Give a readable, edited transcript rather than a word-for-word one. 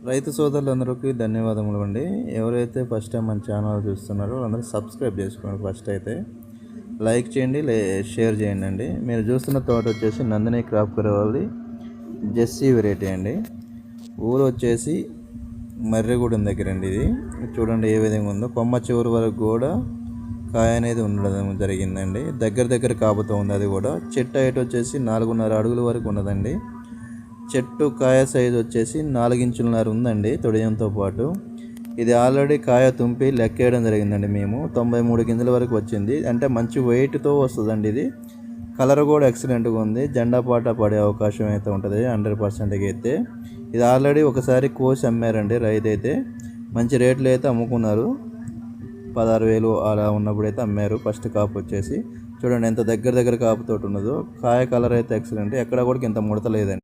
రైతు సోదరులందరికీ ధన్యవాదములు అండి. ఎవరైతే ఫస్ట్ టైం మన ఛానల్ చూస్తున్నారో అందరూ సబ్స్క్రైబ్ చేసుకోండి. ఫస్ట్ అయితే లైక్ చేయండి, షేర్ చేయండి అండి. మీరు చూస్తున్న తోట వచ్చేసి నందిని క్రాప్ వాళ్ళది జెస్సీ వెరైటీ అండి. ఊరు వచ్చేసి మర్రిగూడెం దగ్గర అండి. ఇది చూడండి ఏ విధంగా ఉందో. కొమ్మ చివరి వరకు కూడా కాయ అనేది ఉండడం జరిగిందండి. దగ్గర కాపుతో ఉంది. అది కూడా చెట్టు హైట్ వచ్చేసి 4.5 అడుగుల వరకు ఉన్నదండి. చెట్టు కాయ సైజు వచ్చేసి 4 ఇంచులన్నర ఉందండి తొడియంతో పాటు. ఇది ఆల్రెడీ కాయ తుంపి లెక్కేయడం జరిగిందండి. మేము 93 గింజల వరకు వచ్చింది. అంటే మంచి వెయిట్తో వస్తుందండి. ఇది కలర్ కూడా ఎక్సలెంట్గా ఉంది. జెండా పాట పడే అవకాశం అయితే ఉంటుంది 100%కి అయితే. ఇది ఆల్రెడీ ఒకసారి కోసి అమ్మారండి. రైతు అయితే మంచి రేట్లు అయితే అమ్ముకున్నారు. 16,000 అలా ఉన్నప్పుడైతే అమ్మారు. ఫస్ట్ కాపు వచ్చేసి చూడండి ఎంత దగ్గర కాపుతోటి ఉన్నదో. కాయ కలర్ అయితే ఎక్సలెంట్. ఎక్కడ కూడా ఇంత ముడత లేదండి.